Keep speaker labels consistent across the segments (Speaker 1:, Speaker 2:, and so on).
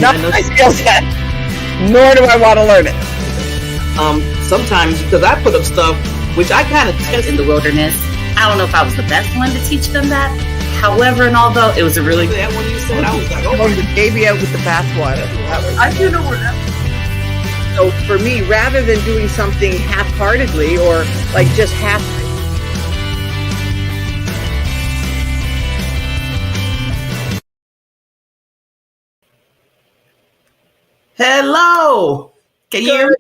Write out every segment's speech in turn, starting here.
Speaker 1: Not my skill set. Nor do I want to learn it.
Speaker 2: Sometimes, because I put up stuff, which I kind of test
Speaker 3: in the wilderness. I don't know if I was the best one to teach them that. However, and although it was a really
Speaker 2: that when you said, I was like, oh,
Speaker 1: the baby out with the bathwater.
Speaker 3: I do know where that.
Speaker 1: So for me, rather than doing something half-heartedly or like just half.
Speaker 2: hello. Can you hear me?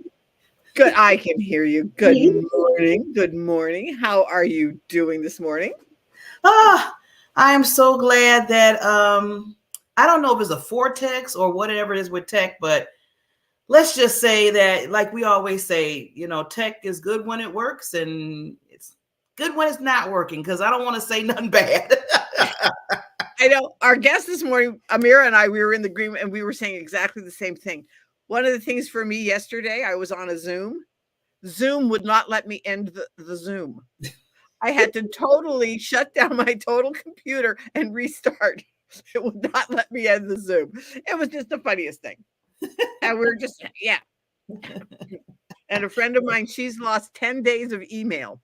Speaker 1: Good. I can hear you. Good morning. Good morning. How are you doing this morning?
Speaker 2: I am so glad that I don't know if it's a vortex or whatever it is with tech, but let's just say that, like we always say, you know, tech is good when it works and it's good when it's not working, because I don't want to say nothing bad.
Speaker 1: I know our guest this morning, Amirah and I, we were in the agreement and we were saying exactly the same thing. One of the things for me yesterday, I was on a Zoom. Zoom would not let me end the Zoom. I had to totally shut down my total computer and restart. It would not let me end the Zoom. It was just the funniest thing. And we were just, yeah. And a friend of mine, she's lost 10 days of email.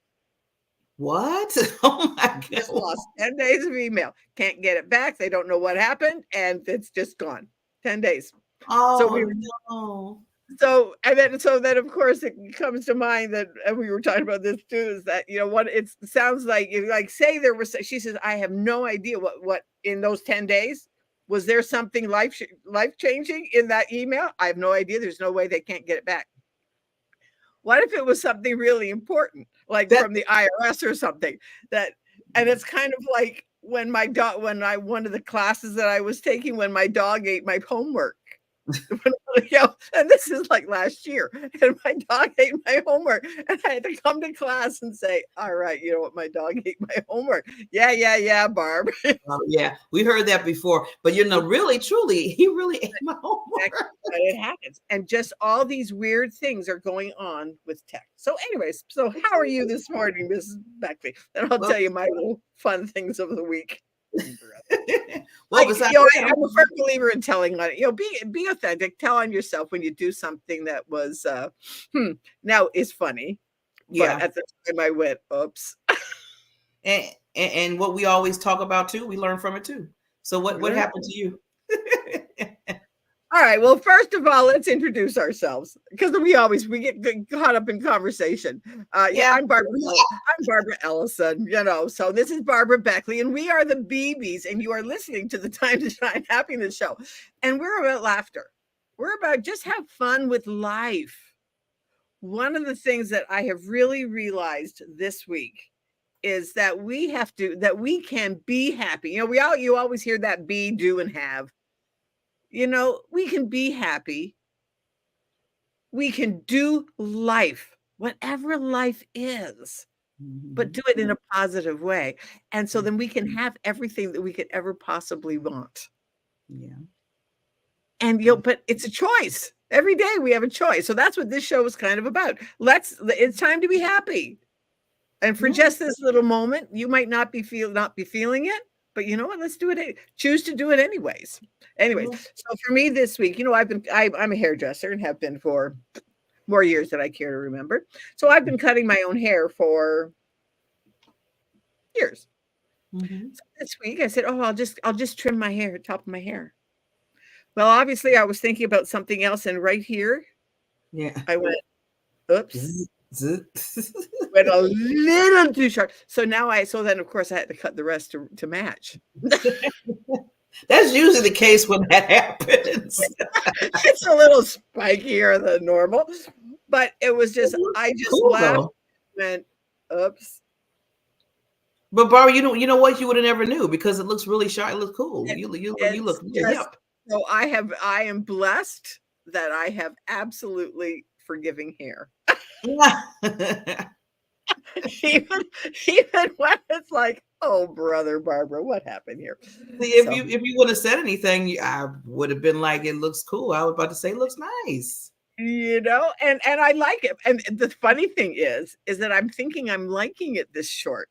Speaker 2: What? Oh my God.
Speaker 1: Just lost 10 days of email. Can't get it back. They don't know what happened. And it's just gone. 10 days.
Speaker 2: Oh,
Speaker 1: so we were,
Speaker 2: no.
Speaker 1: So then of course it comes to mind that, and we were talking about this too, is that, you know, what it sounds like say there was, she says, I have no idea what in those 10 days, was there something life changing in that email? I have no idea. There's no way they can't get it back. What if it was something really important, like from the IRS or something and it's kind of like when one of the classes that I was taking, when my dog ate my homework. And this is like last year, and my dog ate my homework, and I had to come to class and say, all right, you know what, my dog ate my homework. Yeah, Barb.
Speaker 2: Yeah, we heard that before, but you know, really, truly, he really ate my homework.
Speaker 1: It happens, and just all these weird things are going on with tech. So anyways, so how are you this morning, Mrs. Beckley? And I'll tell you my little fun things of the week.
Speaker 2: Well,
Speaker 1: I'm a firm believer in telling on it. You know, be authentic. Tell on yourself when you do something that was now is funny.
Speaker 2: Yeah.
Speaker 1: But at the time I went, oops.
Speaker 2: and what we always talk about too, we learn from it too. So what happened to you?
Speaker 1: All right. Well, first of all, let's introduce ourselves, because we get caught up in conversation. I'm Barbara Ellison. You know, so this is Barbara Beckley, and we are the BBs, and you are listening to the Time to Shine Happiness Show. And we're about laughter. We're about just have fun with life. One of the things that I have really realized this week is that we can be happy. You know, you always hear that be, do, and have. You know, we can be happy. We can do life, whatever life is, but do it in a positive way. And so then we can have everything that we could ever possibly want.
Speaker 2: Yeah.
Speaker 1: And, you know, but it's a choice. Every day we have a choice. So that's what this show is kind of about. It's time to be happy. And for just this little moment, you might not be feeling it. But you know what? Let's do it. Choose to do it anyways. So for me this week, you know, I'm a hairdresser and have been for more years than I care to remember. So I've been cutting my own hair for years. Mm-hmm. So this week I said, I'll just trim my hair, top of my hair. Well, obviously I was thinking about something else, and right here, I went, oops. Went a little too short. So then of course I had to cut the rest to match.
Speaker 2: That's usually the case when that happens.
Speaker 1: It's a little spikier than normal, but it was just I just cool, laughed. Went, oops.
Speaker 2: But Barbara, you know what? You would have never knew, because it looks really sharp. It looks cool. You look hip.
Speaker 1: So I am blessed that I have absolutely forgiving hair. even when it's like, oh, brother Barbara, what happened here?
Speaker 2: If you would have said anything, I would have been like, it looks cool. I was about to say it looks nice.
Speaker 1: You know, and I like it. And the funny thing is that I'm thinking I'm liking it this short.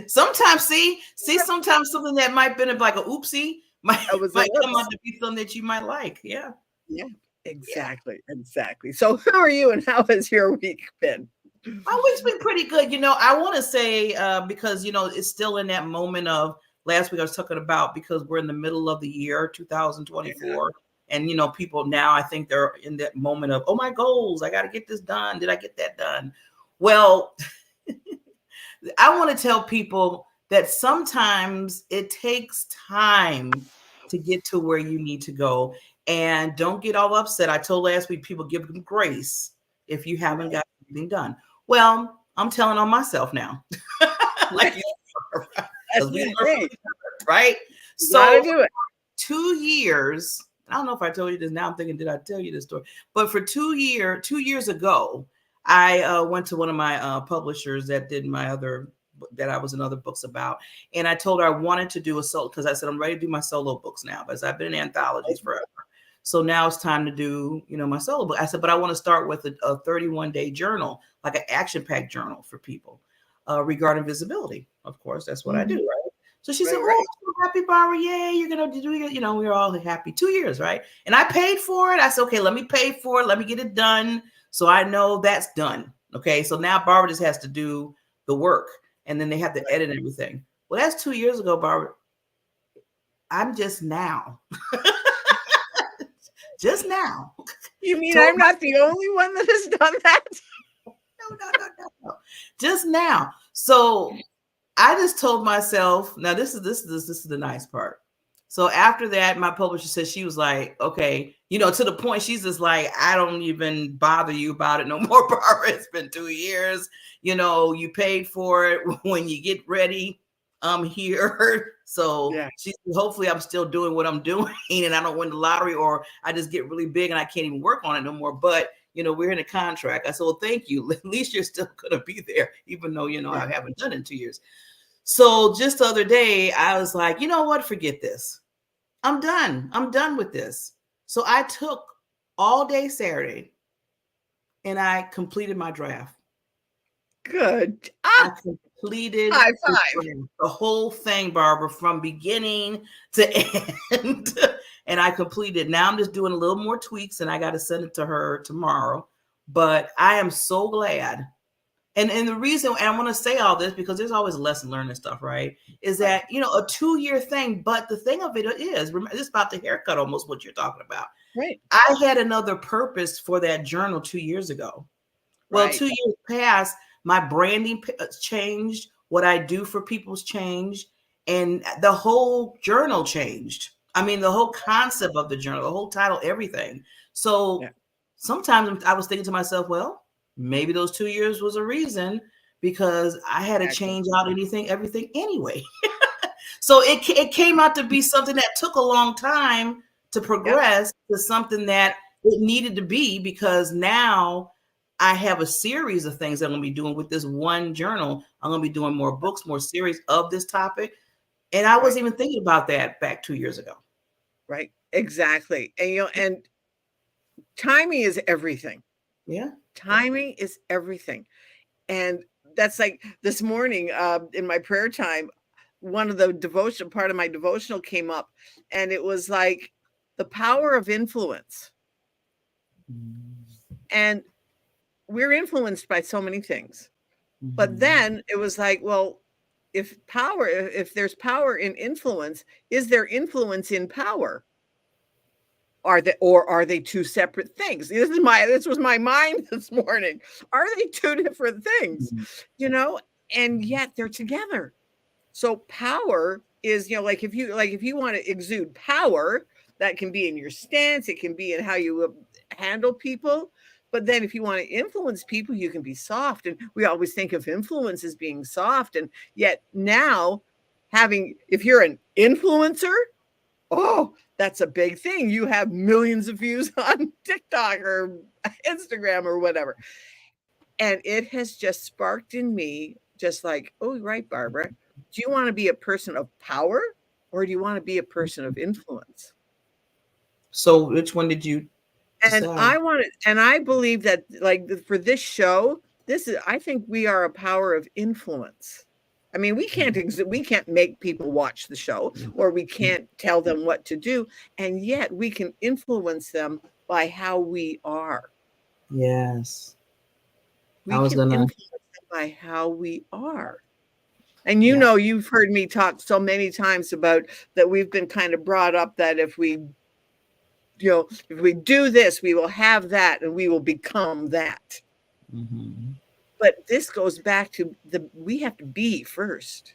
Speaker 2: Sometimes sometimes something that might have been like a oopsie might come out to be something that you might like. Yeah.
Speaker 1: Yeah, exactly. Yeah. Exactly. So how are you and how has your week been?
Speaker 2: My week's been pretty good. I want to say, because, it's still in that moment of last week I was talking about, because we're in the middle of the year, 2024. Yeah. And, people now, I think they're in that moment of, oh, my goals, I got to get this done. Did I get that done? Well, I want to tell people that sometimes it takes time to get to where you need to go. And don't get all upset. I told last week, people give them grace if you haven't got anything done. Well, I'm telling on myself now. Like right? So do it. 2 years, I don't know if I told you this. Now I'm thinking, did I tell you this story? But for 2 years ago, I went to one of my publishers that did that I was in other books about. And I told her I wanted to do a solo, because I said, I'm ready to do my solo books now, because I've been in anthologies forever. So now it's time to do, my solo book. I said, but I want to start with a 31-day journal, like an action-packed journal for people regarding visibility. Of course, that's what I do, right? So she said, oh, I'm so happy, Barbara. Yay, you're going to do it. We were all happy. 2 years, right? And I paid for it. I said, okay, let me pay for it. Let me get it done. So I know that's done. Okay, so now Barbara just has to do the work, and then they have to edit everything. Well, that's 2 years ago, Barbara. I'm just now. Just now.
Speaker 1: You mean I'm not the only one that has done that?
Speaker 2: No. Just now. So I just told myself, now this is the nice part. So after that, my publisher said, she was like, okay, to the point, she's just like, I don't even bother you about it no more, Barbara. It's been 2 years. You paid for it. When you get ready, I'm here. So hopefully I'm still doing what I'm doing, and I don't win the lottery, or I just get really big and I can't even work on it no more. But, we're in a contract. I said, well, thank you. At least you're still going to be there, even though, I haven't done it in 2 years. So just the other day, I was like, you know what? Forget this. I'm done. I'm done with this. So I took all day Saturday and I completed my draft.
Speaker 1: Good.
Speaker 2: I completed the whole thing, Barbara, from beginning to end. And I completed. Now I'm just doing a little more tweaks, and I got to send it to her tomorrow. But I am so glad. And the reason, and I want to say all this because there's always a lesson learned and stuff, right? Is that, a 2-year thing. But the thing of it is, it's about the haircut, almost what you're talking about.
Speaker 1: Right.
Speaker 2: I had another purpose for that journal 2 years ago. Well, 2 years passed. My branding changed. What I do for people's changed. And the whole journal changed. I mean, the whole concept of the journal, the whole title, everything. So sometimes I was thinking to myself, well, maybe those 2 years was a reason, because I had to change out everything anyway. So it came out to be something that took a long time to progress to something that it needed to be, because now I have a series of things that I'm going to be doing with this one journal. I'm going to be doing more books, more series of this topic. And I wasn't even thinking about that back 2 years ago.
Speaker 1: Right. Exactly. And, and timing is everything.
Speaker 2: Yeah.
Speaker 1: Timing is everything. And that's like this morning in my prayer time, one of the part of my devotional came up, and it was like the power of influence. And we're influenced by so many things. But then it was like, well, if there's power in influence, is there influence in power? Are they two separate things? This was my mind this morning. Are they two different things? And yet they're together. So power is, like if you want to exude power, that can be in your stance, it can be in how you handle people. But then if you want to influence people, you can be soft. And we always think of influence as being soft. And yet now if you're an influencer, that's a big thing. You have millions of views on TikTok or Instagram or whatever. And it has just sparked in me, just like, oh, right, Barbara. Do you want to be a person of power, or do you want to be a person of influence?
Speaker 2: So which one did you decide?
Speaker 1: And I believe that, like, for this show, I think we are a power of influence. I mean, we can't make people watch the show, or we can't tell them what to do, and yet we can influence them by how we are.
Speaker 2: Yes.
Speaker 1: We can influence them by how we are. And you've heard me talk so many times about that. We've been kind of brought up that if we do this, we will have that, and we will become that.
Speaker 2: Mm-hmm.
Speaker 1: But this goes back to we have to be first.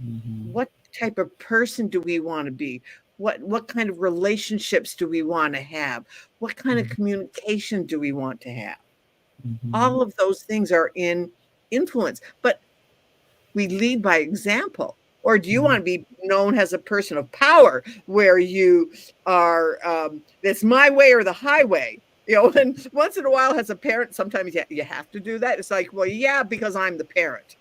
Speaker 2: Mm-hmm.
Speaker 1: What type of person do we want to be? What kind of relationships do we want to have? What kind of communication do we want to have?
Speaker 2: Mm-hmm.
Speaker 1: All of those things are in influence, but we lead by example. Or do you want to be known as a person of power, where you are, it's my way or the highway? And once in a while, as a parent, sometimes you have to do that. It's like, well, yeah, because I'm the parent.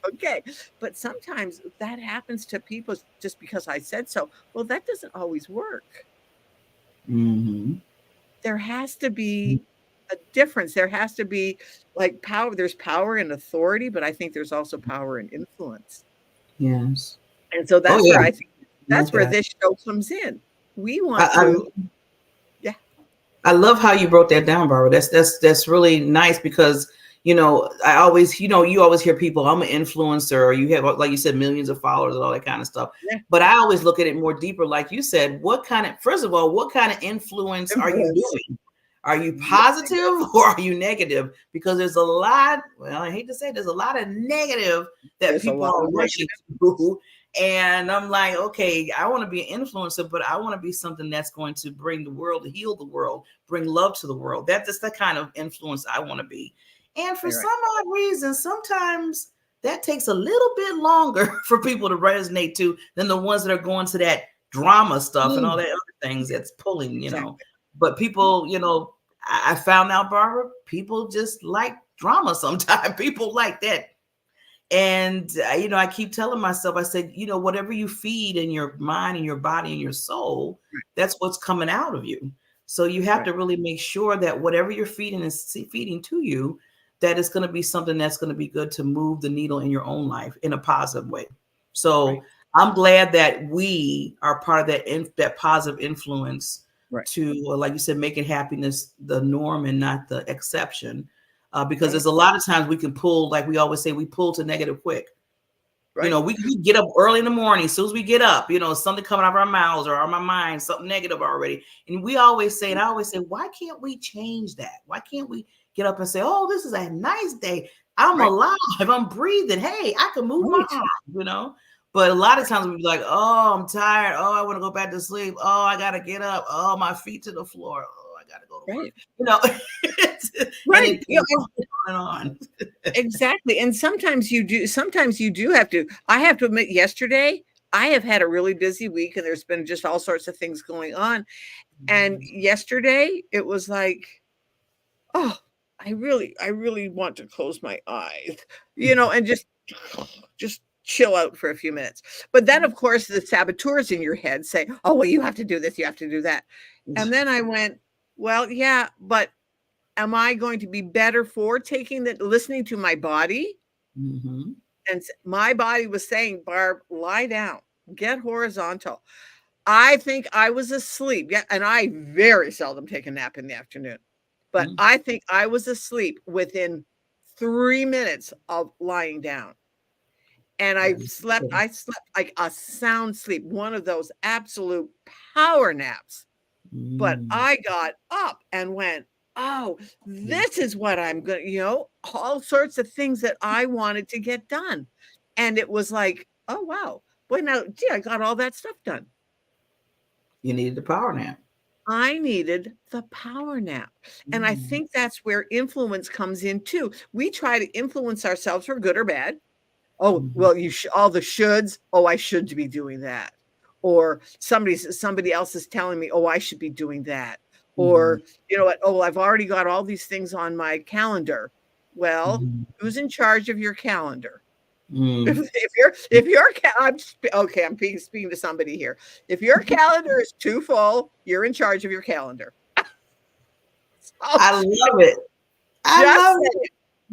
Speaker 1: Okay. But sometimes that happens to people just because I said so. Well, that doesn't always work.
Speaker 2: Mm-hmm.
Speaker 1: There has to be a difference. There has to be like power. There's power and authority, but I think there's also power and influence.
Speaker 2: Yes.
Speaker 1: And so that's where I think that's where this show comes in. We want to.
Speaker 2: I love how you wrote that down, Barbara. That's really nice, because I always, you always hear people, I'm an influencer, or you have, like you said, millions of followers and all that kind of stuff. Yeah. But I always look at it more deeper, like you said, first of all, what kind of influence are you doing? Are you positive or are you negative? Because there's a lot, well, I hate to say it, there's a lot of negative that people are rushing to. And I'm like, okay, I want to be an influencer, but I want to be something that's going to bring the world, heal the world, bring love to the world. That's the kind of influence I want to be. And for some odd reason, sometimes that takes a little bit longer for people to resonate to than the ones that are going to that drama stuff and all that other things that's pulling, But people, I found out, Barbara, people just like drama sometimes. People like that. And, I keep telling myself, I said, whatever you feed in your mind and your body and your soul, that's what's coming out of you. So you have to really make sure that whatever you're feeding is feeding to you, that it's going to be something that's going to be good to move the needle in your own life in a positive way. So I'm glad that we are part of that positive influence to, like you said, making happiness the norm and not the exception. Because there's a lot of times we can pull, like we always say, we pull to negative quick. We get up early in the morning. As soon as we get up, something coming out of our mouths or out of our minds, something negative already. And we always say, why can't we change that? Why can't we get up and say, oh, this is a nice day. I'm alive. I'm breathing. Hey, I can move my arm, But a lot of times we'll be like, oh, I'm tired. Oh, I want to go back to sleep. Oh, I got to get up. Oh, my feet to the floor. Oh, I got to go to work.
Speaker 1: Right.
Speaker 2: On.
Speaker 1: Exactly. And sometimes you do have to. I have to admit, yesterday, I have had a really busy week, and there's been just all sorts of things going on. And yesterday it was like, oh, I really want to close my eyes, and just chill out for a few minutes. But then, of course, the saboteurs in your head say, oh, well, you have to do this, you have to do that. And then I went, well, yeah, but am I going to be better for listening to my body?
Speaker 2: Mm-hmm.
Speaker 1: And my body was saying, Barb, lie down, get horizontal. I think I was asleep. Yeah, and I very seldom take a nap in the afternoon. But I think I was asleep within 3 minutes of lying down. And I slept like a sound sleep, one of those absolute power naps. But I got up and went, oh, this is what I'm going to, all sorts of things that I wanted to get done. And it was like, oh, wow. Boy, now, I got all that stuff done.
Speaker 2: You needed the power nap.
Speaker 1: I needed the power nap. And I think that's where influence comes in too. We try to influence ourselves for good or bad. Oh, well, all the shoulds. Oh, I should be doing that. Or somebody else is telling me, oh, I should be doing that. Or, you know what? Oh, I've already got all these things on my calendar. Well, who's in charge of your calendar? I'm speaking to somebody here. If your calendar is too full, you're in charge of your calendar.
Speaker 2: I love it.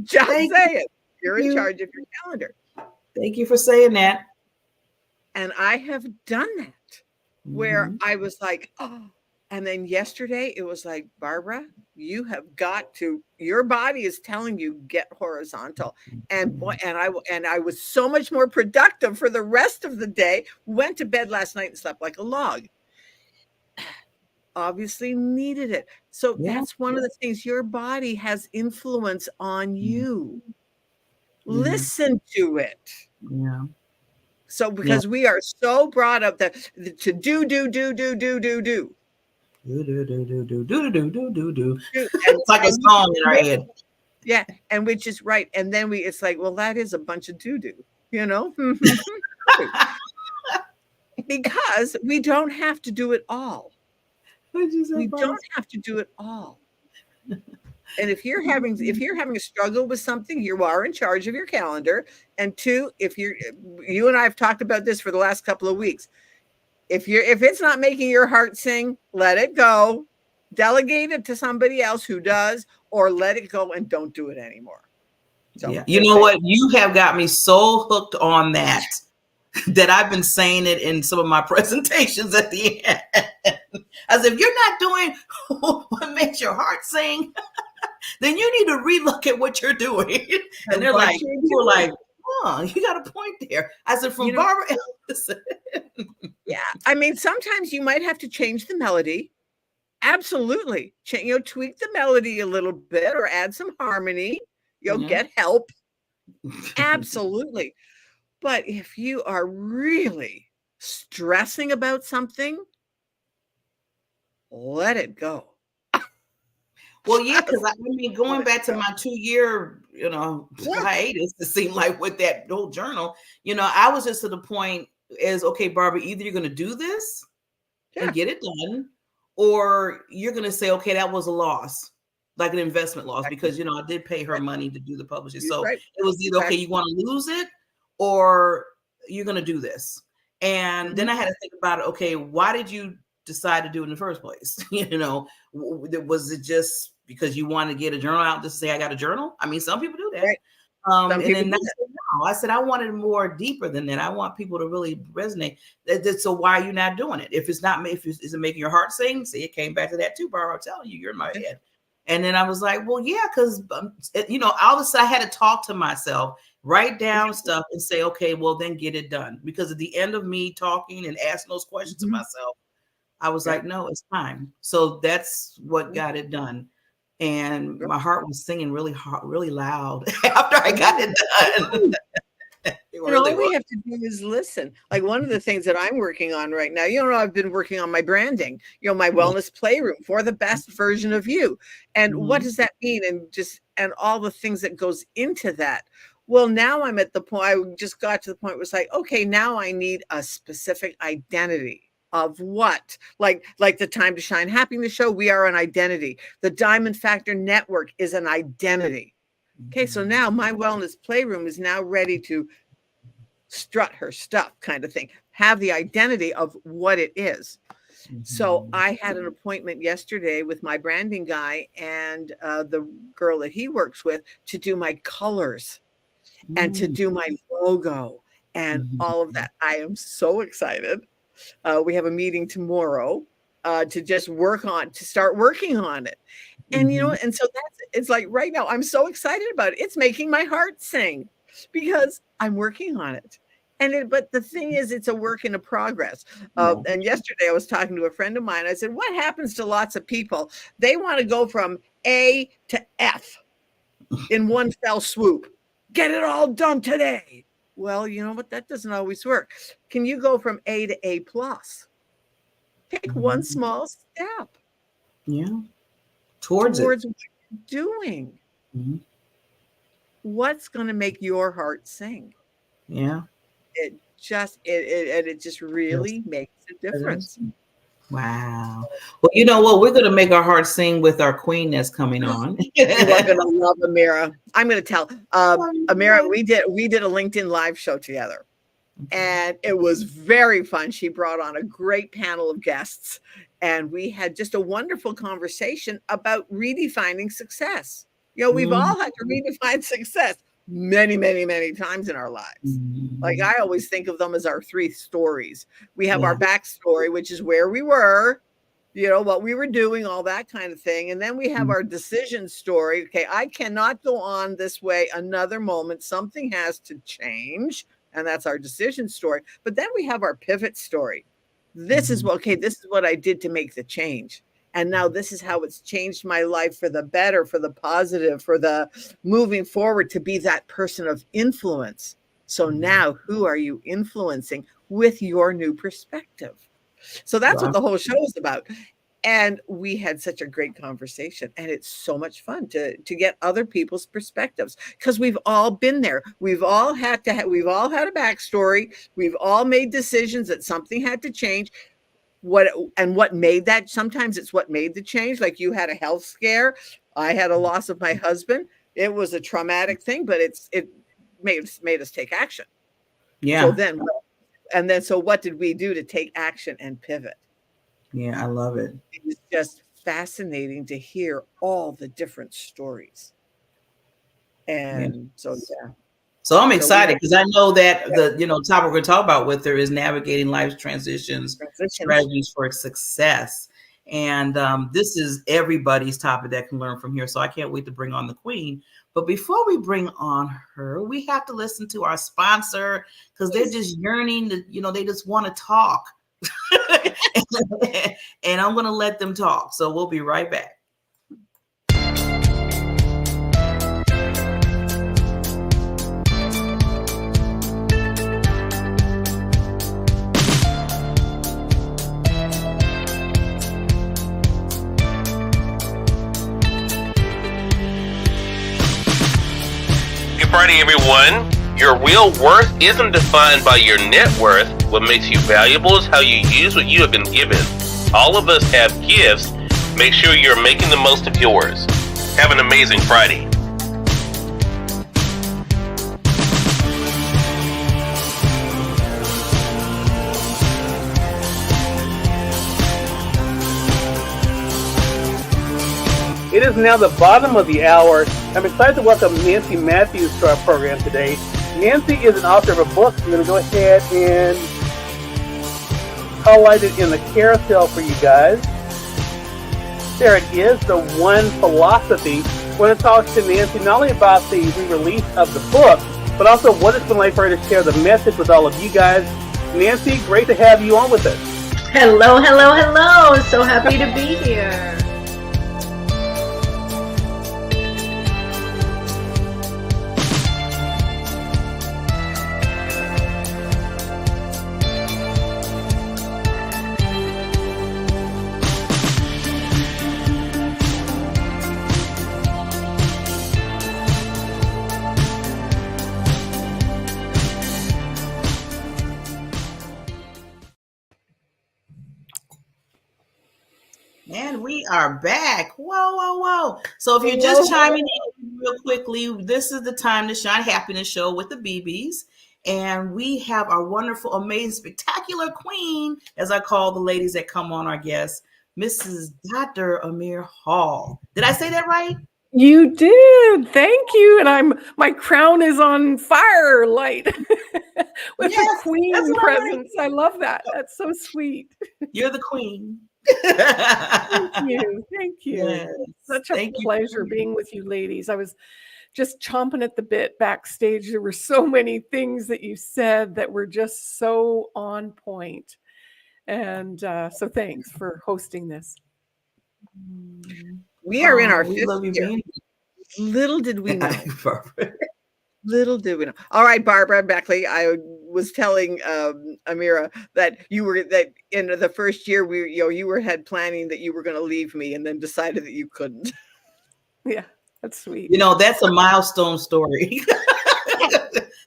Speaker 1: Just say it. You're in charge of your calendar.
Speaker 2: Thank you for saying that.
Speaker 1: And I have done that where I was like, oh, and then yesterday it was like, Barbara, you have got to, your body is telling you get horizontal. And boy, and I was so much more productive for the rest of the day. Went to bed last night and slept like a log. Obviously needed it. So that's one of the things, your body has influence on you. Listen to it.
Speaker 2: Yeah.
Speaker 1: So because we are so brought up that to do.
Speaker 2: It's like a song in our head.
Speaker 1: Yeah, and which is right. And then it's like, well, that is a bunch of do, you know? Because we don't have to do it all. We don't have to do it all. And if you're having a struggle with something, you are in charge of your calendar. And two, you and I have talked about this for the last couple of weeks. If it's not making your heart sing, let it go. Delegate it to somebody else who does, or let it go and don't do it anymore. So,
Speaker 2: yeah. You know what? You have got me so hooked on that I've been saying it in some of my presentations at the end. As if you're not doing what makes your heart sing, then you need to relook at what you're doing. And they're like, people are like, oh, you got a point there. I said, from Barbara Ellison.
Speaker 1: Yeah. I mean, sometimes you might have to change the melody. Absolutely. Tweak the melody a little bit or add some harmony. Get help. Absolutely. But if you are really stressing about something, let it go.
Speaker 2: Well, yeah, because I mean, going back to my 2-year, hiatus, it seemed like with that whole journal, I was just to the point is, okay, Barbara, either you're going to do this and get it done, or you're going to say, okay, that was a loss, like an investment loss, because, I did pay her money to do the publishing. So it was either, okay, you want to lose it or you're going to do this. And then I had to think about it. Okay, why did you decide to do it in the first place? Was it just because you want to get a journal out to say, I got a journal? I mean, some people do that. Right. And then I said, I wanted more deeper than that. I want people to really resonate. So why are you not doing it? If it's not, is it making your heart sing? See, it came back to that too, Barbara. I'm telling you, you're in my head. And then I was like, well, yeah, because, all of a sudden I had to talk to myself, write down stuff and say, okay, well, then get it done. Because at the end of me talking and asking those questions to myself, I was like, no, it's time. So that's what got it done. And my heart was singing really hard, really loud after I got it done.
Speaker 1: All we have to do is listen. Like one of the things that I'm working on right now, I've been working on my branding, my wellness playroom for the best version of you. And what does that mean? And all the things that goes into that. Well, now I'm at the point, I just got to the point where it's like, okay, now I need a specific identity. Of what? Like the Time to Shine Happiness Show, we are an identity. The Diamond Factor Network is an identity. Okay, so now my wellness playroom is now ready to strut her stuff kind of thing, have the identity of what it is. So I had an appointment yesterday with my branding guy and the girl that he works with to do my colors and to do my logo and all of that. I am so excited. We have a meeting tomorrow to just start working on it. And, and so it's like right now, I'm so excited about it. It's making my heart sing because I'm working on it. But the thing is, it's a work in progress. And yesterday I was talking to a friend of mine. I said, what happens to lots of people? They want to go from A to F in one fell swoop. Get it all done today. Well, you know what? That doesn't always work. Can you go from A to A+? Take one small step.
Speaker 2: Yeah. Towards
Speaker 1: what you're doing. What's going to make your heart sing?
Speaker 2: Yeah.
Speaker 1: It just really makes a difference.
Speaker 2: Wow. Well, you know what? We're going to make our hearts sing with our queen that's coming on.
Speaker 1: You are going to love Amirah. I'm going to tell Amirah, we did a LinkedIn live show together and it was very fun. She brought on a great panel of guests and we had just a wonderful conversation about redefining success. We've all had to redefine success. many, many, many times in our lives. Like I always think of them as our 3 stories. We have our backstory, which is where we were, what we were doing, all that kind of thing. And then we have our decision story. Okay, I cannot go on this way another moment. Something has to change. And that's our decision story. But then we have our pivot story. This is what I did to make the change. And now this is how it's changed my life for the better, for the positive, for the moving forward, to be that person of influence. So now who are you influencing with your new perspective? So that's what the whole show is about. And we had such a great conversation, and it's so much fun to get other people's perspectives, because we've all been there. We've all had a backstory. We've all made decisions that something had to change. What made that? Sometimes it's what made the change. Like you had a health scare. I had a loss of my husband. It was a traumatic thing, but it made us take action.
Speaker 2: Yeah.
Speaker 1: So what did we do to take action and pivot?
Speaker 2: Yeah, I love it.
Speaker 1: It was just fascinating to hear all the different stories. And
Speaker 2: So I'm excited because I know that the topic we're going to talk about with her is navigating life's transitions, strategies for success. And this is everybody's topic that can learn from here. So I can't wait to bring on the queen. But before we bring on her, we have to listen to our sponsor, because they're just yearning to, they just want to talk. And I'm going to let them talk. So we'll be right back.
Speaker 4: Good Friday, everyone. Your real worth isn't defined by your net worth. What makes you valuable is how you use what you have been given. All of us have gifts. Make sure you're making the most of yours. Have an amazing Friday.
Speaker 5: It is now the bottom of the hour. I'm excited to welcome Nancy Matthews to our program today. Nancy is an author of a book. I'm going to go ahead and highlight it in the carousel for you guys. There it is, The One Philosophy. We're going to talk to Nancy not only about the re-release of the book, but also what it's been like for her to share the message with all of you guys. Nancy, great to have you on with us.
Speaker 6: Hello, hello, hello. So happy to be here.
Speaker 2: And we are back. Whoa. So if you're just chiming in real quickly, this is the Time to Shine Happiness Show with the BBs. And we have our wonderful, amazing, spectacular queen, as I call the ladies that come on, our guests, Mrs. Dr. Amirah Hall. Did I say that right?
Speaker 7: You did. Thank you. And my crown is on fire light with the queen presence. I love that. That's so sweet.
Speaker 2: You're the queen.
Speaker 7: Thank you.
Speaker 2: Yes.
Speaker 7: Such a pleasure being with you ladies. I was just chomping at the bit backstage. There were so many things that you said that were just so on point. And so thanks for hosting this.
Speaker 1: We are in our 5th year. Little did we know. Little did we know. All right, Barbara Beckley, I was telling Amirah that in the first year you had planning that you were going to leave me, and then decided that you couldn't.
Speaker 7: Yeah, that's sweet.
Speaker 2: That's a milestone story.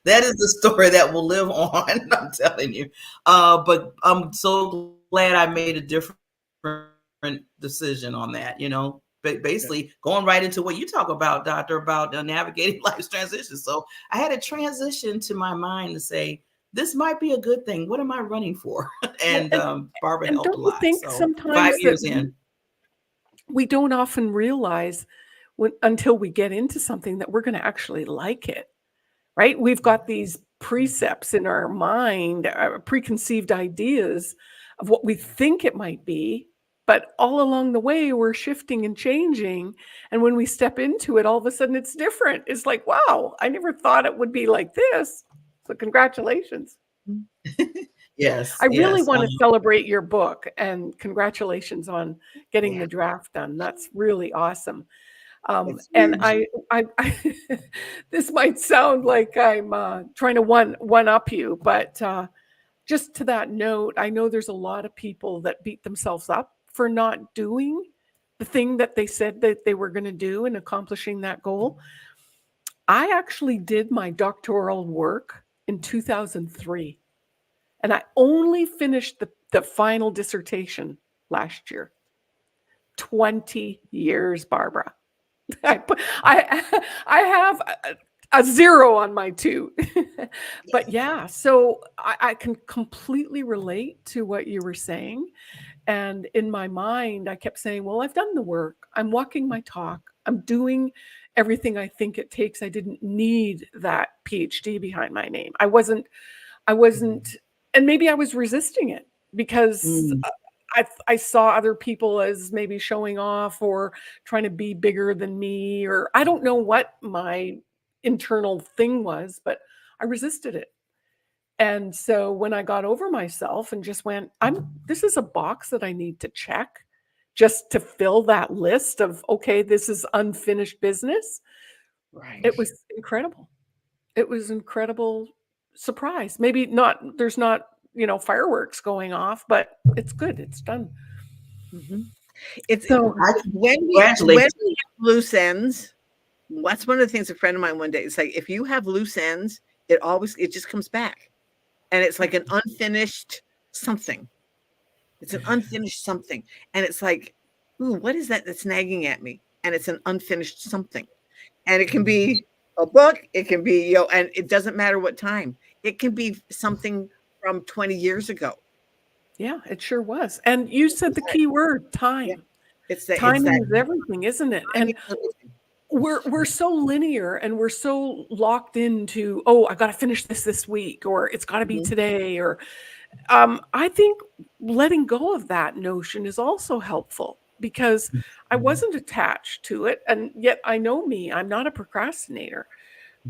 Speaker 2: That is the story that will live on. I'm telling you. But I'm so glad I made a different decision on that. Basically going right into what you talk about, Doctor, about navigating life's transitions. So I had a transition to my mind to say, this might be a good thing. What am I running for? And Barbara helped a lot.
Speaker 7: Don't you think sometimes
Speaker 2: 5 years in,
Speaker 7: we don't often realize until we get into something that we're going to actually like it. right? We've got these precepts in our mind, preconceived ideas of what we think it might be. But all along the way, we're shifting and changing. And when we step into it, all of a sudden it's different. It's like, wow, I never thought it would be like this. So congratulations.
Speaker 2: Yes.
Speaker 7: I really want to celebrate your book, and congratulations on getting the draft done. That's really awesome. And I this might sound like I'm trying to one up you, but just to that note, I know there's a lot of people that beat themselves up for not doing the thing that they said that they were going to do and accomplishing that goal. I actually did my doctoral work in 2003, and I only finished the final dissertation last year. 20 years, Barbara. I have a 0 on my 2. But yeah, so I can completely relate to what you were saying. And in my mind, I kept saying, well, I've done the work. I'm walking my talk. I'm doing everything I think it takes. I didn't need that PhD behind my name. I wasn't, and maybe I was resisting it because I saw other people as maybe showing off or trying to be bigger than me, or I don't know what my internal thing was, but I resisted it. And so when I got over myself and just went, this is a box that I need to check just to fill that list of, okay, this is unfinished business.
Speaker 1: Right.
Speaker 7: It was incredible. It was incredible surprise. Maybe not, there's not, fireworks going off, but it's good. It's done.
Speaker 1: Mm-hmm. It's
Speaker 2: so
Speaker 1: when we have loose ends. That's one of the things a friend of mine one day, it's like, if you have loose ends, it just comes back. And it's like an unfinished something. It's an unfinished something. And it's like, ooh, what is that that's nagging at me? And it's an unfinished something. And it can be a book. It can be, and it doesn't matter what time. It can be something from 20 years ago.
Speaker 7: Yeah, it sure was. And you said the key word, time.
Speaker 1: Yeah.
Speaker 7: Timing is everything, isn't it? And we're so linear, and we're so locked into, I got to finish this week, or it's got to be today, or I think letting go of that notion is also helpful, because I wasn't attached to it, and yet I know me, I'm not a procrastinator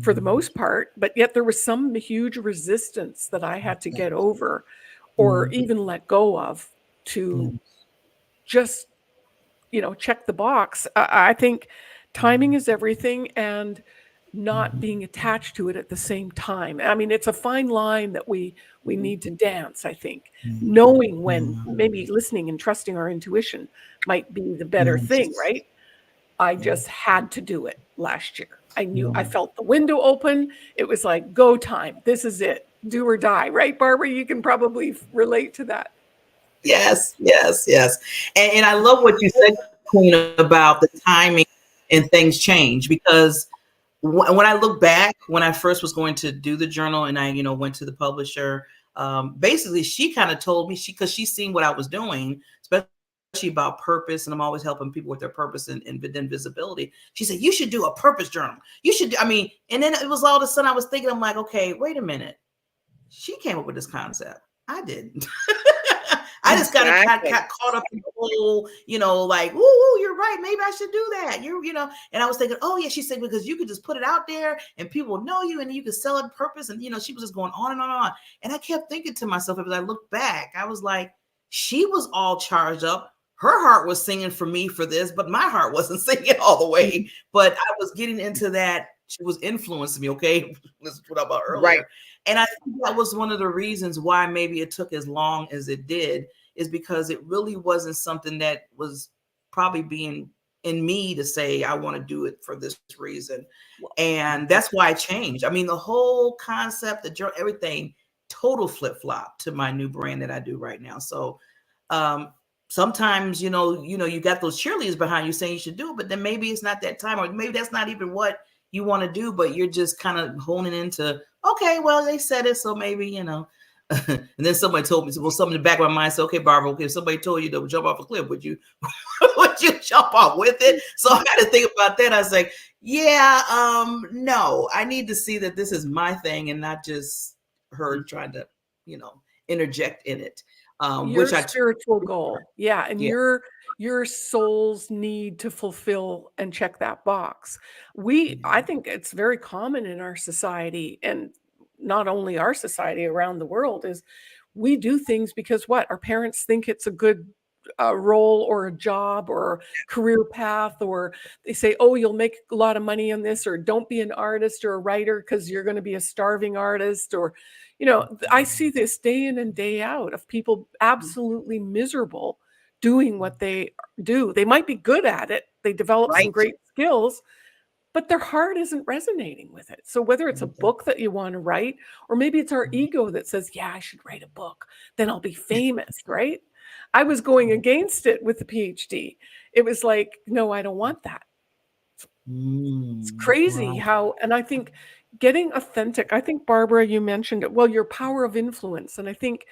Speaker 7: for the most part, but yet there was some huge resistance that I had to get over or even let go of to just, check the box. I think timing is everything, and not being attached to it at the same time. I mean, it's a fine line that we need to dance, I think. Knowing when, maybe listening and trusting our intuition might be the better thing, right? I just had to do it last year. I knew, I felt the window open. It was like, go time. This is it. Do or die. Right, Barbara? You can probably relate to that.
Speaker 2: Yes. And I love what you said, Queen, about the timing and things change, because when I look back, when I first was going to do the journal and I, went to the publisher, basically she kind of told me, because she's seen what I was doing, especially about purpose. And I'm always helping people with their purpose and then visibility. She said, you should do a purpose journal. You should, and then it was all of a sudden I was thinking, I'm like, okay, wait a minute. She came up with this concept. I didn't. I just got caught up in the whole, like, ooh, you're right. Maybe I should do that. And I was thinking, oh yeah, she said, because you could just put it out there and people will know you and you could sell it purpose. And, she was just going on and on and on. And I kept thinking to myself, as I looked back, I was like, she was all charged up. Her heart was singing for me for this, but my heart wasn't singing all the way. But I was getting into that. She was influencing me. Okay. This is what I about earlier. Right. And I think that was one of the reasons why maybe it took as long as it did, is because it really wasn't something that was probably being in me to say, I want to do it for this reason. And that's why I changed. I mean, the whole concept, the journal, everything, total flip-flop to my new brand that I do right now. So sometimes, you got those cheerleaders behind you saying you should do it, but then maybe it's not that time, or maybe that's not even what you want to do, but you're just kind of honing into, okay, well, they said it, so maybe, and then somebody told me, something in the back of my mind said, okay, Barbara, okay, if somebody told you to jump off a cliff, would you jump off with it? So I had to think about that. I was like, Yeah, no, I need to see that this is my thing and not just her trying to, interject in it.
Speaker 7: Your spiritual goal. Yeah. And your soul's need to fulfill and check that box. I think it's very common in our society, and not only our society, around the world, is we do things because what? Our parents think it's a good role or a job or career path, or they say, oh, you'll make a lot of money on this, or don't be an artist or a writer because you're going to be a starving artist, or I see this day in and day out of people absolutely miserable doing what they do. They might be good at it, they develop some great skills, but their heart isn't resonating with it. So whether it's a book that you want to write, or maybe it's our ego that says, yeah, I should write a book, then I'll be famous, right? I was going against it with the PhD. It was like, no, I don't want that. It's crazy how, and I think getting authentic, I think, Barbara, you mentioned it, well, your power of influence. And I think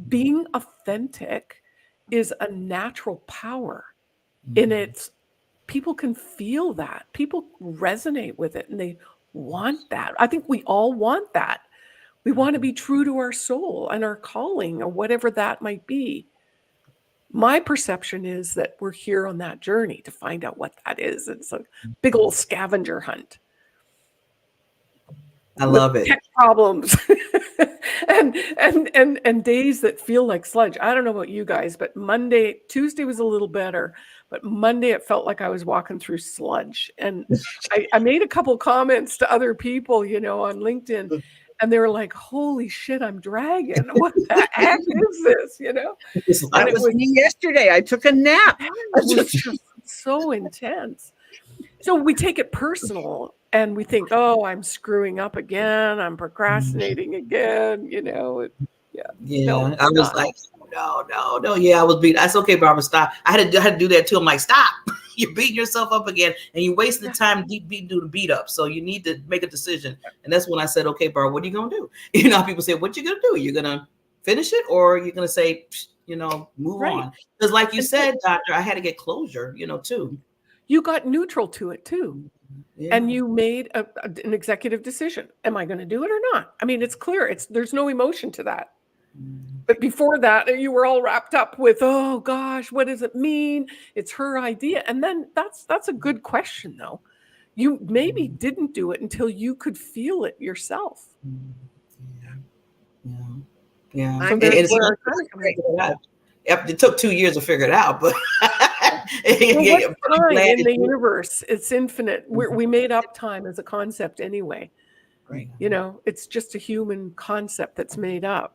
Speaker 7: being authentic is a natural power in its, people can feel that. People resonate with it and they want that. I think we all want that. We want to be true to our soul and our calling, or whatever that might be. My perception is that we're here on that journey to find out what that is. It's a big old scavenger hunt.
Speaker 2: I love it.
Speaker 7: Tech problems and days that feel like sludge. I don't know about you guys, but Tuesday was a little better, but Monday it felt like I was walking through sludge. And I made a couple comments to other people, on LinkedIn, and they were like, holy shit, I'm dragging. What the heck is this?
Speaker 1: That was me yesterday. I took a nap.
Speaker 7: It was just so intense. So we take it personal and we think, oh, I'm screwing up again. I'm procrastinating again.
Speaker 2: Yeah. No, I was like, no. Yeah, I was beat. That's okay, Barbara. Stop. I had to do that too. I'm like, stop. You're beating yourself up again, and you wasted the time do the beat up. So you need to make a decision. And that's when I said, okay, Barbara, what are you gonna do? People say, what you gonna do? You're gonna finish it, or you're gonna say, move on? Because, like you said, Doctor, I had to get closure. Too.
Speaker 7: You got neutral to it too. Yeah. And you made an executive decision. Am I going to do it or not? I mean, it's clear. There's no emotion to that. But before that, you were all wrapped up with, oh gosh, what does it mean? It's her idea. And then that's a good question, though. You maybe didn't do it until you could feel it yourself.
Speaker 2: Yeah. It took 2 years to figure it out, but
Speaker 7: time in the universe, it's infinite. We made up time as a concept anyway.
Speaker 2: Right.
Speaker 7: It's just a human concept that's made up.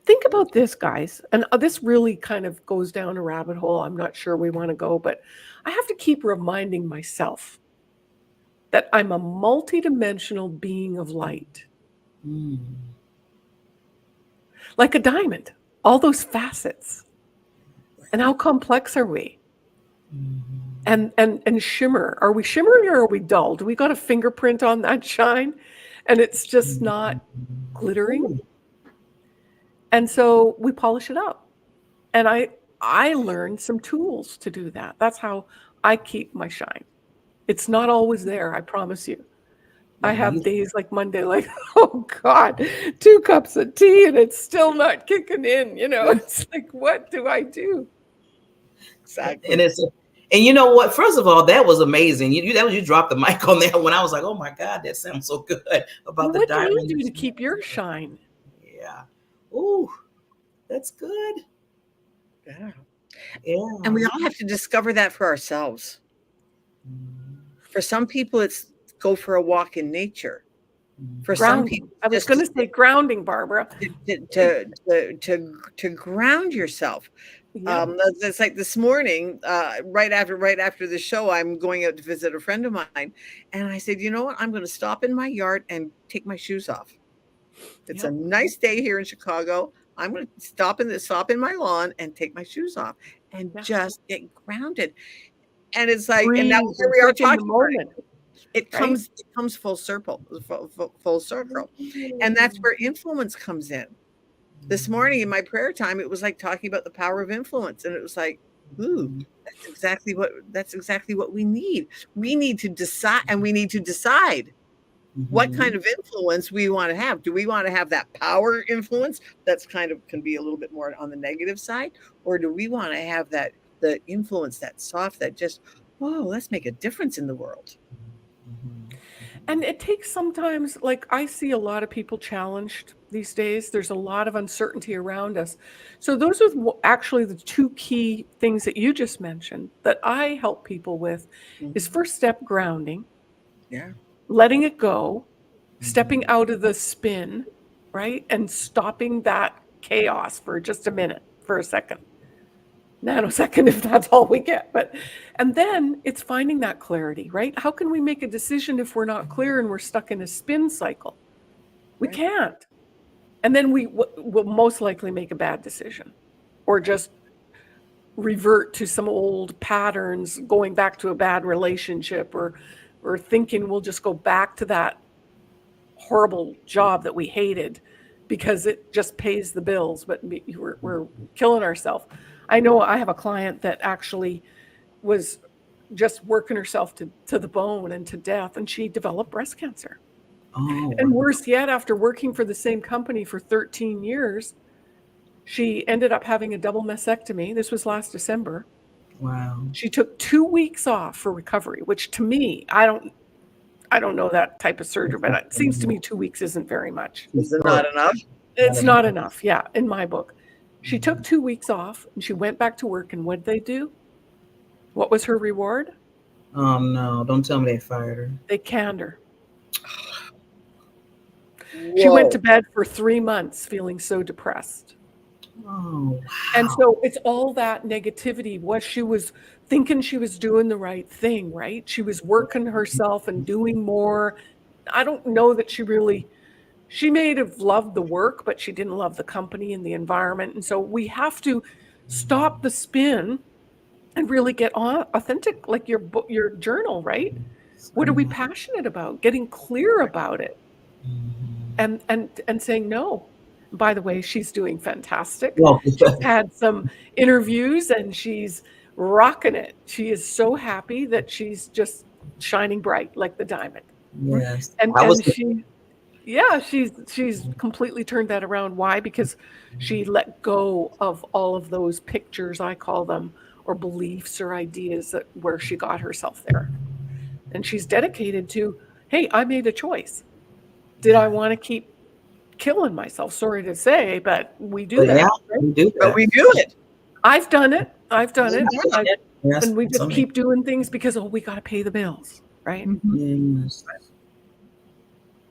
Speaker 7: Think about this, guys. And this really kind of goes down a rabbit hole. I'm not sure we want to go, but I have to keep reminding myself that I'm a multidimensional being of light. Like a diamond, all those facets. And how complex are we? And shimmer. Are we shimmering or are we dull? Do we got a fingerprint on that shine? And it's just not glittering. And so we polish it up. And I learned some tools to do that. That's how I keep my shine. It's not always there, I promise you. I have days like Monday, like, oh God, 2 cups of tea and it's still not kicking in. It's like, what do I do?
Speaker 2: Exactly. And you know what? First of all, that was amazing. You dropped the mic on that when I was like, oh my God, that sounds so good about the diamond.
Speaker 7: What do you do to keep your shine?
Speaker 2: Yeah. Ooh, that's good.
Speaker 1: Yeah. And we all have to discover that for ourselves. For some people, it's go for a walk in nature. For some people,
Speaker 7: I was going to say grounding, Barbara.
Speaker 1: To ground yourself. Yeah. It's like this morning, right after the show, I'm going out to visit a friend of mine, and I said, you know what? I'm going to stop in my yard and take my shoes off. It's a nice day here in Chicago. I'm going to stop in my lawn and take my shoes off and just get grounded. And it's like, and that's where we are talking about it. It comes full circle, and that's where influence comes in. This morning in my prayer time, it was like talking about the power of influence, and it was like, Ooh, that's exactly what we need. We need to decide, and we need to decide what kind of influence we want to have. Do we want to have that power influence that's kind of can be a little bit more on the negative side, or do we want to have the influence that's soft, that just, oh, let's make a difference in the world?
Speaker 7: And it takes sometimes, like I see a lot of people challenged these days. There's a lot of uncertainty around us. So those are actually the two key things that you just mentioned that I help people with is first step, grounding.
Speaker 1: Yeah.
Speaker 7: Letting it go, stepping out of the spin, right? And stopping that chaos for just a minute, for a second. Nanosecond, if that's all we get. And then it's finding that clarity, right? How can we make a decision if we're not clear and we're stuck in a spin cycle? We can't. And then we will most likely make a bad decision or just revert to some old patterns, going back to a bad relationship, or thinking we'll just go back to that horrible job that we hated because it just pays the bills, but we're killing ourselves. I know I have a client that actually was just working herself to the bone and to death, and she developed breast cancer. Oh. And worse yet, after working for the same company for 13 years, she ended up having a double mastectomy. This was last December.
Speaker 2: Wow.
Speaker 7: She took 2 weeks off for recovery, which to me, I don't know that type of surgery, but it seems to me 2 weeks isn't very much.
Speaker 1: Is it not enough?
Speaker 7: It's not enough, yeah, in my book. She took 2 weeks off and she went back to work, and what did they do? What was her reward?
Speaker 2: Oh no, don't tell me they fired her.
Speaker 7: They canned her. Whoa. She went to bed for 3 months feeling so depressed.
Speaker 2: Oh, wow.
Speaker 7: And so it's all that negativity. She was thinking she was doing the right thing, right? She was working herself and doing more. I don't know that she may have loved the work, but she didn't love the company and the environment. And so we have to stop the spin and really get authentic, like your journal, right? What are we passionate about? Getting clear about it, and saying no. By the way, she's doing fantastic. She's had some interviews and she's rocking it. She is so happy that she's just shining bright like the diamond.
Speaker 2: Yes.
Speaker 7: And she's completely turned that around. Why? Because she let go of all of those pictures, I call them, or beliefs or ideas where she got herself there. And she's dedicated to, hey, I made a choice. Did I want to keep killing myself? Sorry to say, but we do that.
Speaker 2: Yeah,
Speaker 7: right?
Speaker 2: we do that.
Speaker 1: But we do it.
Speaker 7: I've done it.
Speaker 2: Yes,
Speaker 7: and we just keep doing things because, we got to pay the bills, right?
Speaker 2: Yes.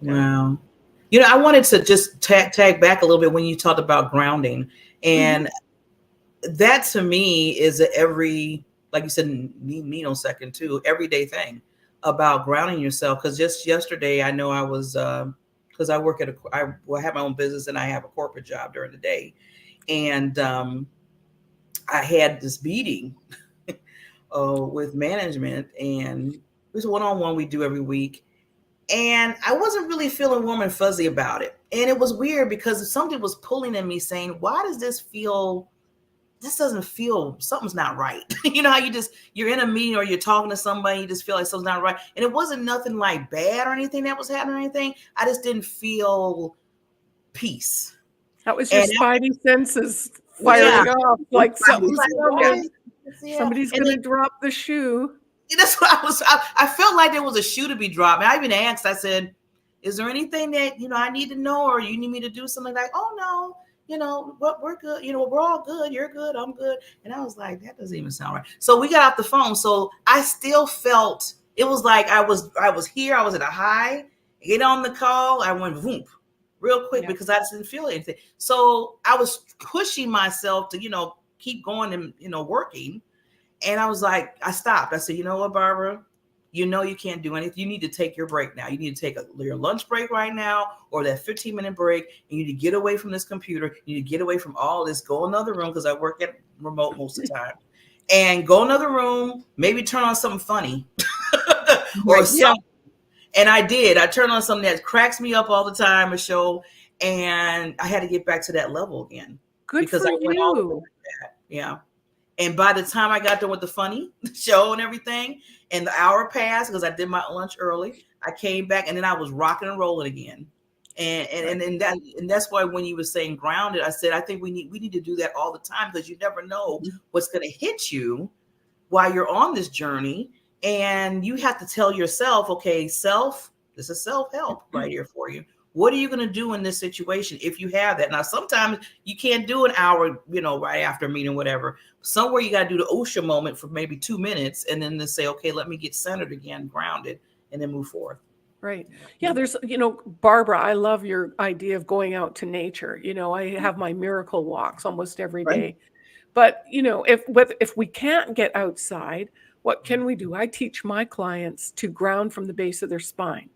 Speaker 2: Wow. I wanted to just tag back a little bit when you talked about grounding. And that to me is every, like you said, nanosecond too, everyday thing about grounding yourself. Because just yesterday, I know I was, because I have my own business and I have a corporate job during the day. And I had this meeting with management, and it was a one-on-one we do every week. And I wasn't really feeling warm and fuzzy about it. And it was weird because something was pulling in me saying, why does this doesn't feel, something's not right. You know how you're in a meeting or you're talking to somebody, you just feel like something's not right. And it wasn't nothing like bad or anything that was happening or anything. I just didn't feel peace.
Speaker 7: That was your spidey senses firing off like something's coming. Somebody's going to drop the shoe.
Speaker 2: That's what I felt like there was a shoe to be dropped. And I even asked, I said, is there anything that, I need to know, or you need me to do something? Like, oh no, we're good. We're all good. You're good. I'm good. And I was like, that doesn't even sound right. So we got off the phone. So I still felt, it was like I was here. I was at a high, get on the call. I went boom, real quick because I just didn't feel anything. So I was pushing myself to, keep going and, working. And I was like, I stopped. I said, you know what, Barbara, you can't do anything. You need to take your break now. You need to take your lunch break right now, or that 15-minute break. And you need to get away from this computer. You need to get away from all this. Go another room, because I work at remote most of the time. And go another room, maybe turn on something funny or something. And I did. I turned on something that cracks me up all the time, a show. And I had to get back to that level again.
Speaker 7: Good because for you.
Speaker 2: Yeah. And by the time I got done with the funny show and everything, and the hour passed because I did my lunch early, I came back and then I was rocking and rolling again. And that's why when you were saying grounded, I said I think we need to do that all the time, because you never know what's going to hit you while you're on this journey. And you have to tell yourself, okay, this is self-help right here for you. What are you going to do in this situation if you have that? Now, sometimes you can't do an hour, right after a meeting, whatever. Somewhere you got to do the OSHA moment for maybe 2 minutes, and then say, okay, let me get centered again, grounded, and then move forward.
Speaker 7: Right. Yeah. There's, Barbara, I love your idea of going out to nature. I have my miracle walks almost every day. But, if we can't get outside, what can we do? I teach my clients to ground from the base of their spine.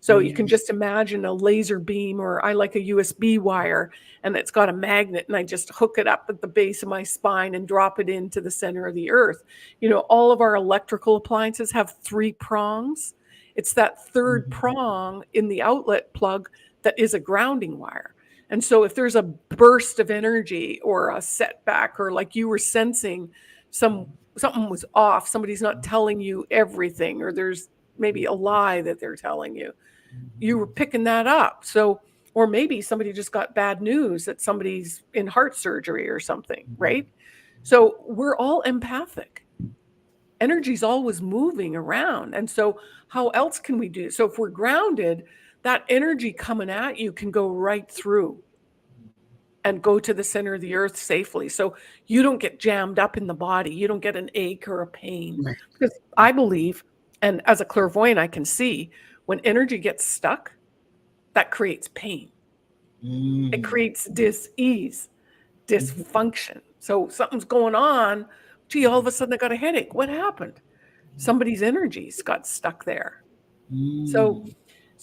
Speaker 7: So you can just imagine a laser beam, or I like a USB wire, and it's got a magnet, and I just hook it up at the base of my spine and drop it into the center of the earth. All of our electrical appliances have 3 prongs. It's that third prong in the outlet plug that is a grounding wire. And so if there's a burst of energy or a setback, or like you were sensing something was off, somebody's not telling you everything, or there's maybe a lie that they're telling you, you were picking that up. So, or maybe somebody just got bad news that somebody's in heart surgery or something, right? So we're all empathic. Energy's always moving around. And so how else can we do? So if we're grounded, that energy coming at you can go right through and go to the center of the earth safely. So you don't get jammed up in the body. You don't get an ache or a pain. Because I believe, and as a clairvoyant, I can see when energy gets stuck, that creates pain. It creates dis-ease, dysfunction. So something's going on. Gee, all of a sudden I got a headache. What happened? Somebody's energies got stuck there. So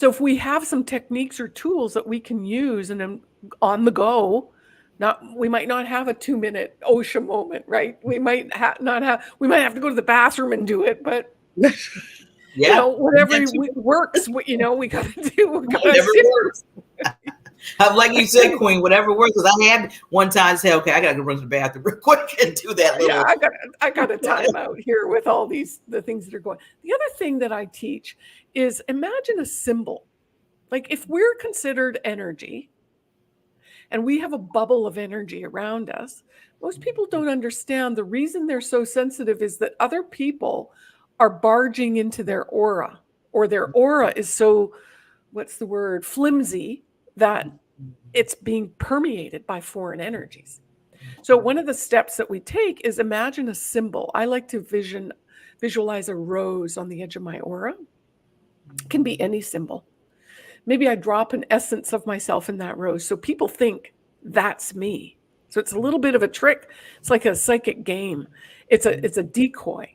Speaker 7: if we have some techniques or tools that we can use, and then on the go, we might not have a 2-minute OSHA moment, right? We might we might have to go to the bathroom and do it, but whatever works, we got to do.
Speaker 2: Whatever works. Like you said, Queen, whatever works. Because I had one time say, okay, I got to go run to the bathroom real quick and do that.
Speaker 7: Yeah, I got a time out here with all the things that are going. The other thing that I teach is imagine a symbol. Like if we're considered energy and we have a bubble of energy around us, most people don't understand the reason they're so sensitive is that other people are barging into their aura, or their aura is so, flimsy, that it's being permeated by foreign energies. So one of the steps that we take is imagine a symbol. I like to visualize a rose on the edge of my aura. It can be any symbol. Maybe I drop an essence of myself in that rose, so people think that's me. So it's a little bit of a trick. It's like a psychic game. It's a decoy.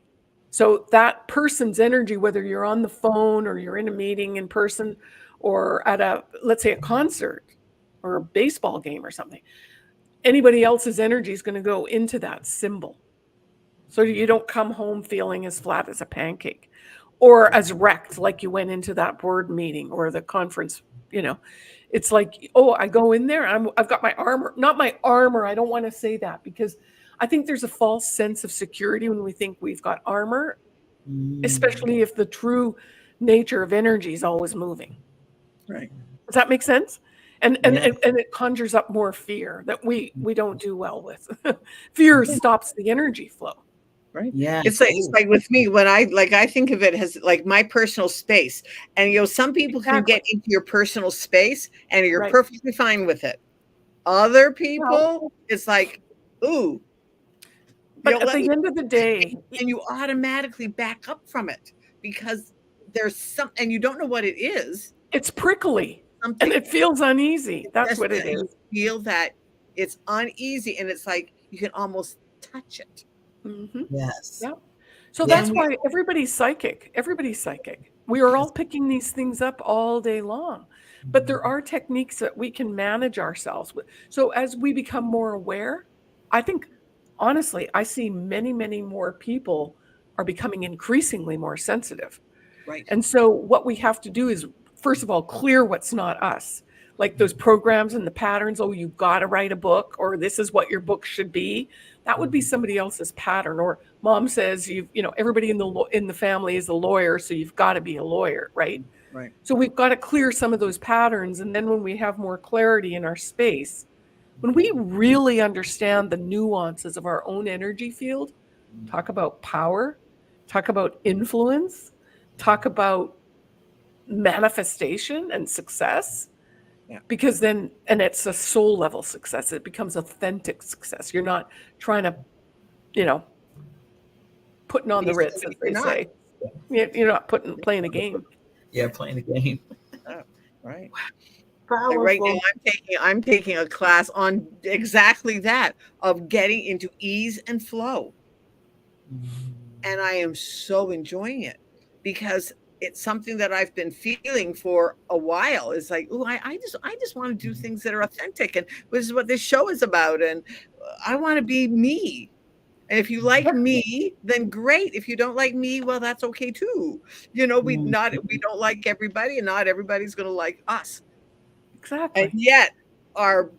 Speaker 7: So that person's energy, whether you're on the phone or you're in a meeting in person or at let's say a concert or a baseball game or something, anybody else's energy is going to go into that symbol. So you don't come home feeling as flat as a pancake or as wrecked like you went into that board meeting or the conference. It's like, oh, I go in there, I've got my armor, not my armor. I don't want to say that because I think there's a false sense of security when we think we've got armor, especially if the true nature of energy is always moving.
Speaker 1: Right.
Speaker 7: Does that make sense? And it conjures up more fear that we don't do well with. Fear stops the energy flow.
Speaker 1: Right. Yeah. It's like with me when I think of it as like my personal space, and some people can get into your personal space and you're perfectly fine with it. Other people, it's like, ooh.
Speaker 7: But at the end of the day,
Speaker 1: and you automatically back up from it because there's and you don't know what it is.
Speaker 7: It's prickly and it feels uneasy. That's what it is.
Speaker 1: You feel that it's uneasy and it's like you can almost touch it.
Speaker 7: Mm-hmm.
Speaker 2: Yes.
Speaker 7: Yeah. So that's why everybody's psychic. Everybody's psychic. We are all picking these things up all day long. But there are techniques that we can manage ourselves with. So as we become more aware, I think, honestly, I see many, many more people are becoming increasingly more sensitive.
Speaker 1: Right.
Speaker 7: And so what we have to do is, first of all, clear what's not us. like those programs and the patterns. Oh, you've got to write a book, or this is what your book should be. That would be somebody else's pattern. Or mom says, everybody in the family is a lawyer, so you've got to be a lawyer, right?
Speaker 1: Right.
Speaker 7: So we've got to clear some of those patterns. And then when we have more clarity in our space, when we really understand the nuances of our own energy field, talk about power, talk about influence, talk about manifestation and success, because then, and it's a soul level success. It becomes authentic success. You're not trying to, putting on the Ritz, as they say. You're not playing a game.
Speaker 2: Yeah, playing the game.
Speaker 1: Right.
Speaker 2: Powerful.
Speaker 1: Right now, I'm taking a class on exactly that, of getting into ease and flow, and I am so enjoying it because it's something that I've been feeling for a while. It's like, oh, I just want to do things that are authentic, and this is what this show is about, and I want to be me. And if you like me, then great. If you don't like me, well, that's okay too. We don't like everybody, and not everybody's going to like us.
Speaker 7: Exactly.
Speaker 1: And yet our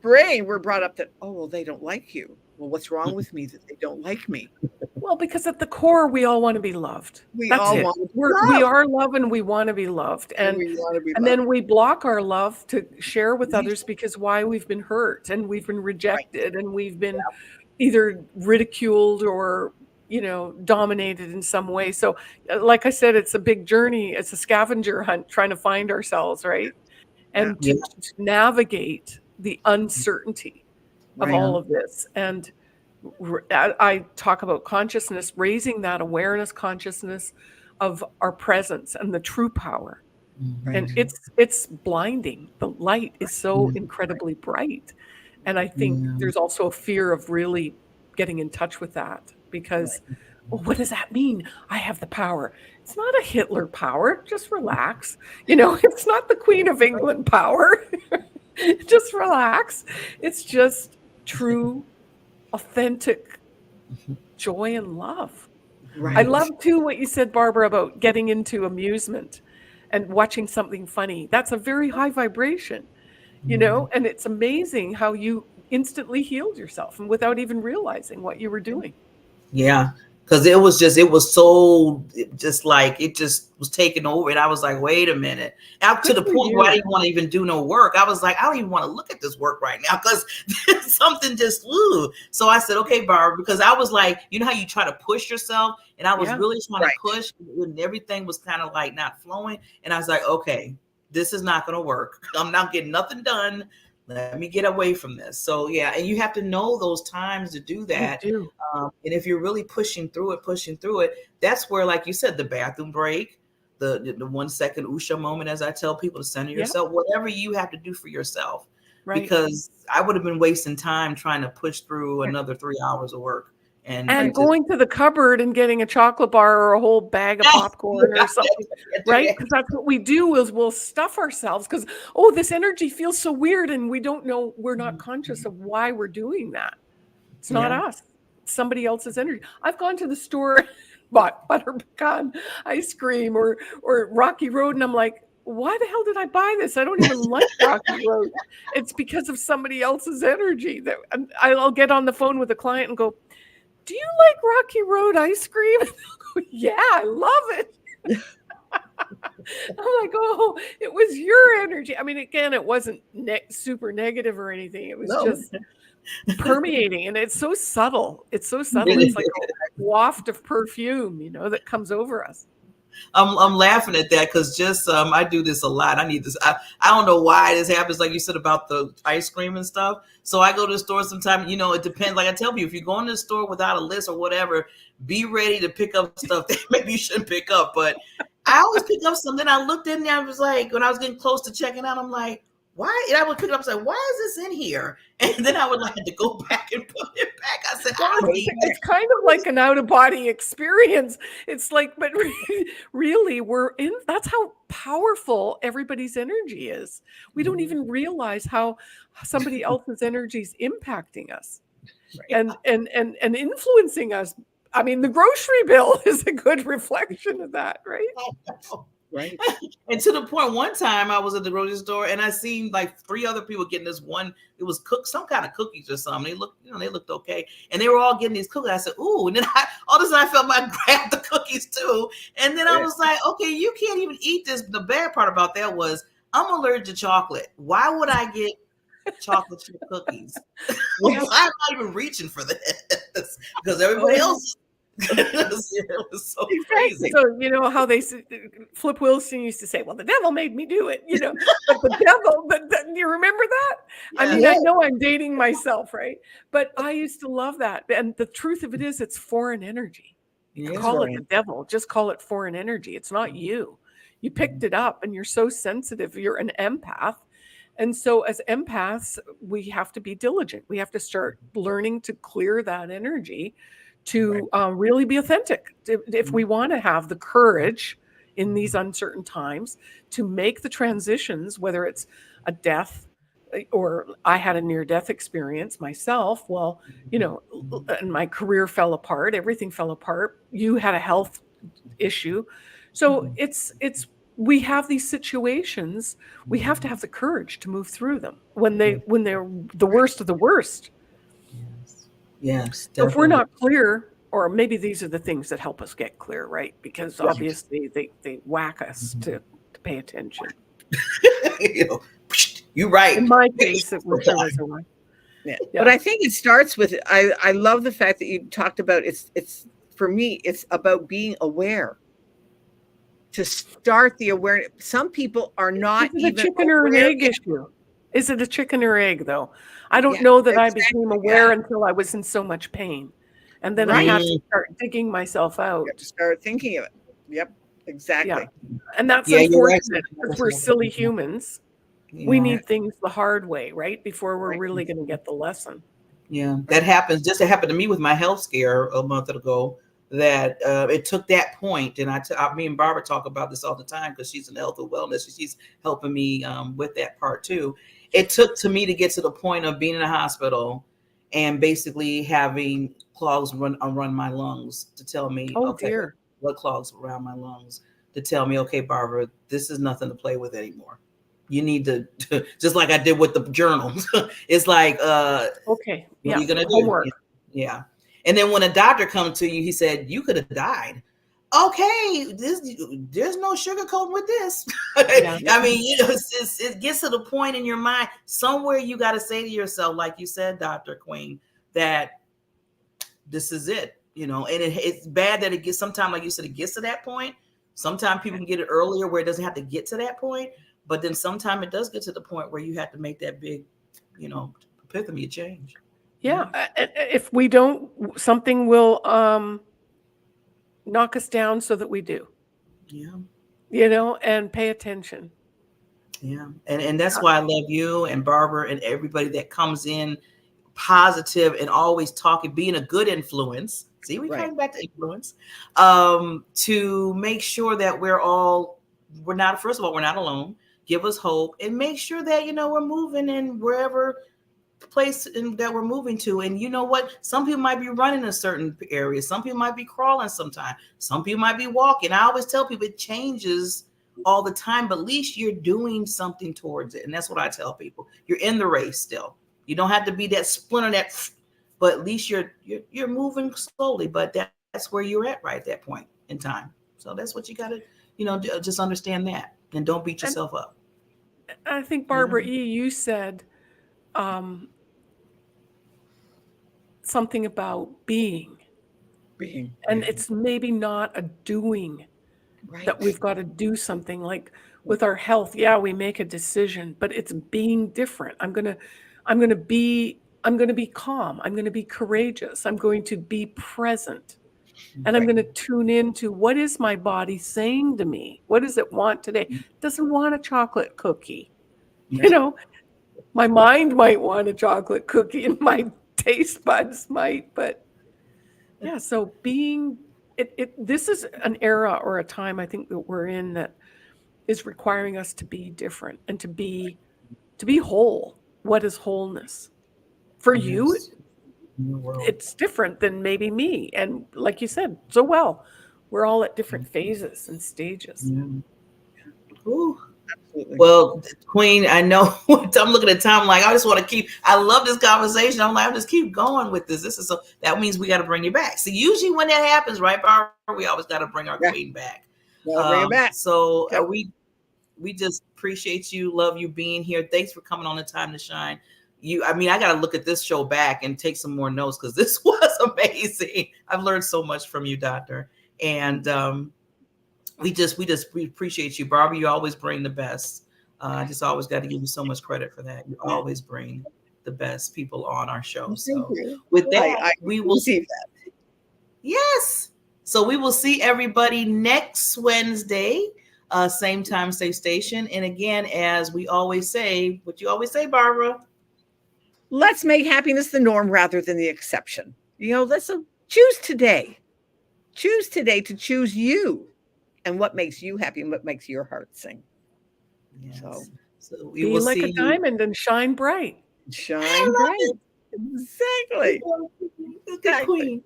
Speaker 1: brain, we're brought up that, oh, well, they don't like you. Well, what's wrong with me that they don't like me?
Speaker 7: Well, because at the core, we all want to be loved.
Speaker 1: We all want to be loved.
Speaker 7: We are love, and we want to be loved. And then we block our love to share with others because why? We've been hurt, and we've been rejected, and we've been either ridiculed or dominated in some way. So like I said, it's a big journey. It's a scavenger hunt trying to find ourselves, right? And to navigate the uncertainty of all of this. And I talk about consciousness, raising that awareness, consciousness of our presence and the true power. Right. And it's blinding. The light is so incredibly bright. And I think there's also a fear of really getting in touch with that because, well, what does that mean? I have the power. It's not a Hitler power. Just relax. It's not the Queen of England power. Just relax. It's just true, authentic joy and love. Right. I love too what you said, Barbara, about getting into amusement and watching something funny. That's a very high vibration, and it's amazing how you instantly healed yourself and without even realizing what you were doing.
Speaker 2: Yeah. Because it was so like it just was taking over. And I was like, wait a minute. Out to the point where I didn't want to even do no work. I was like, I don't even want to look at this work right now because something just flew. So I said, okay, Barbara, because I was like, you know how you try to push yourself? And I was really trying to push when everything was kind of like not flowing. And I was like, okay, this is not going to work. I'm not getting nothing done. Let me get away from this. So and you have to know those times to do that.
Speaker 7: You do.
Speaker 2: And if you're really pushing through it, that's where, like you said, the bathroom break, the 1 second Usha moment, as I tell people, to center yourself, whatever you have to do for yourself. Right. Because I would have been wasting time trying to push through another 3 hours of work. And
Speaker 7: going to the cupboard and getting a chocolate bar or a whole bag of popcorn or something, right? Because that's what we do is we'll stuff ourselves because, this energy feels so weird and we don't know, we're not conscious of why we're doing that. It's not us. It's somebody else's energy. I've gone to the store, bought butter pecan ice cream or Rocky Road, and I'm like, why the hell did I buy this? I don't even like Rocky Road. It's because of somebody else's energy. That I'll get on the phone with a client and go, do you like Rocky Road ice cream? Yeah, I love it. I'm like, oh, it was your energy. I mean, again, it wasn't super negative or anything. It was just permeating, and it's so subtle. It's so subtle. It's like a waft of perfume, that comes over us.
Speaker 2: I'm laughing at that because just I do this a lot. I need this. I don't know why this happens, like you said about the ice cream and stuff. So I go to the store sometimes, it depends. Like I tell you, if you're going to the store without a list or whatever, be ready to pick up stuff that maybe you shouldn't pick up. But I always pick up something. I looked in there, I was like, when I was getting close to checking out, I'm like, why? And I would pick it up and say, why is this in here? And then I would like to go back and put it back. I said,
Speaker 7: it's kind of like an out-of-body experience. It's like, but really that's how powerful everybody's energy is. We don't even realize how somebody else's energy is impacting us and influencing us. I mean, the grocery bill is a good reflection of that, right?
Speaker 1: Right.
Speaker 2: And to the point, one time I was at the grocery store and I seen like 3 other people getting this one. It was some kind of cookies or something. They looked okay, and they were all getting these cookies. I said, "Ooh!" And then all of a sudden I felt like I grabbed the cookies too. And then I was like, "Okay, you can't even eat this." The bad part about that was I'm allergic to chocolate. Why would I get chocolate chip cookies? Why am I even reaching for this? Because everybody else. It was so crazy.
Speaker 7: So you know how Flip Wilson used to say, "Well, the devil made me do it," you know. But the devil, you remember that? Yeah. I mean, I know I'm dating myself, right? But I used to love that. And the truth of it is, it's foreign energy. Call it the devil. Just call it foreign energy. It's not you. You picked it up, and you're so sensitive. You're an empath. And so as empaths, we have to be diligent. We have to start learning to clear that energy to really be authentic. If we want to have the courage in these uncertain times to make the transitions, whether it's a death or I had a near-death experience myself, well, you know, and my career fell apart, everything fell apart. You had a health issue. So we have these situations, we have to have the courage to move through them when they're the worst of the worst.
Speaker 2: Yes.
Speaker 7: So if we're not clear, or maybe these are the things that help us get clear, right? Because obviously they whack us to pay attention.
Speaker 2: You're right.
Speaker 7: In my case, it was a one.
Speaker 1: Yeah. But I think it starts with, I love the fact that you talked about it's for me, it's about being aware. To start the awareness. Some people are not even
Speaker 7: a chicken or an egg issue. Is it a chicken or egg, though? I don't know that I became aware until I was in so much pain. And then I had to start digging myself out.
Speaker 1: You have to start thinking of it. Yep, exactly.
Speaker 7: Yeah. And that's unfortunate because we're silly humans. Yeah. We need things the hard way, right? Before we're really going to get the lesson.
Speaker 2: Yeah, that happens. Just it happened to me with my health scare a month ago. That it took that point, and me and Barbara talk about this all the time because she's in health and wellness, and she's helping me with that part too. It took to me to get to the point of being in a hospital and basically having clogs run my lungs to tell me,
Speaker 7: dear,
Speaker 2: blood clogs around my lungs to tell me, okay, Barbara, this is nothing to play with anymore. You need to just like I did with the journal. It's like,
Speaker 7: okay,
Speaker 2: what are you gonna do? Yeah. And then when a doctor comes to you, he said, you could have died. Okay, there's no sugarcoating with this. I mean, it gets to the point in your mind, somewhere you got to say to yourself, like you said, Dr. Queen, that this is it, you know, and it's bad that it gets sometimes, like you said, it gets to that point. Sometimes people can get it earlier where it doesn't have to get to that point. But then sometimes it does get to the point where you have to make that big, you know, epiphany change.
Speaker 7: Yeah, if we don't, something will knock us down so that we do.
Speaker 2: Yeah.
Speaker 7: You know, and pay attention.
Speaker 2: Yeah. And that's why I love you and Barbara and everybody that comes in positive and always talking, being a good influence. See, we're coming back to influence, to make sure that we're not, first of all, we're not alone. Give us hope and make sure that, you know, we're moving in wherever place that we're moving to. And you know what? Some people might be running a certain area. Some people might be crawling sometime. Some people might be walking. I always tell people it changes all the time, but at least you're doing something towards it. And that's what I tell people. You're in the race still. You don't have to be that splinter, but at least you're moving slowly. But that's where you're at right at that point in time. So that's what you got to, you know, just understand that and don't beat yourself up.
Speaker 7: I think Barbara you said something about being, and it's maybe not a doing, that we've got to do something. Like with our health, we make a decision, but it's being different. I'm gonna be calm. I'm gonna be courageous. I'm going to be present, and I'm going to tune into what is my body saying to me. What does it want today? It doesn't want a chocolate cookie. You know, my mind might want a chocolate cookie and my taste buds might, but so being this is an era or a time I think that we're in that is requiring us to be different and to be whole. What is wholeness? For you, it's different than maybe me. And like you said, so well, we're all at different phases and stages.
Speaker 2: Ooh. Well, Queen, I know I'm looking at time like I just want to keep. I love this conversation. I'm like, I'll just keep going with this. This is so. That means we got to bring you back. So usually when that happens, right, Barbara, we always got to bring our Queen back.
Speaker 1: Bring her back.
Speaker 2: So we just appreciate you, love you being here. Thanks for coming on the Time to Shine. I got to look at this show back and take some more notes because this was amazing. I've learned so much from you, Doctor, and we appreciate you, Barbara. You always bring the best. I just always got to give you so much credit for that. You always bring the best people on our show. So with that, we will see that. Yes. So we will see everybody next Wednesday, same time, same station. And again, as we always say, what you always say, Barbara.
Speaker 1: Let's make happiness the norm rather than the exception. Let's choose today. Choose today to choose you. And what makes you happy and what makes your heart sing.
Speaker 2: Yes.
Speaker 1: So
Speaker 7: we will like a diamond and shine bright.
Speaker 1: Shine bright. Exactly.
Speaker 2: Good Queen.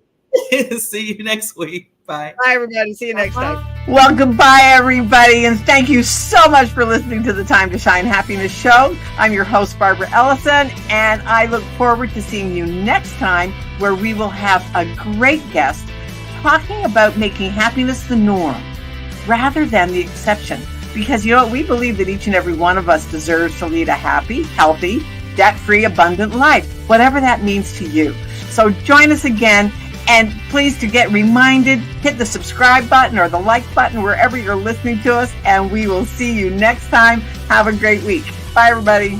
Speaker 2: See you next week. Bye.
Speaker 1: Bye, everybody. See you next time. Well, goodbye, everybody. And thank you so much for listening to the Time to Shine Happiness Show. I'm your host, Barbara Ellison, and I look forward to seeing you next time where we will have a great guest talking about making happiness the norm rather than the exception. Because we believe that each and every one of us deserves to lead a happy, healthy, debt-free, abundant life, whatever that means to you. So join us again, and please, to get reminded, hit the subscribe button or the like button wherever you're listening to us, and we will see you next time. Have a great week. Bye, everybody.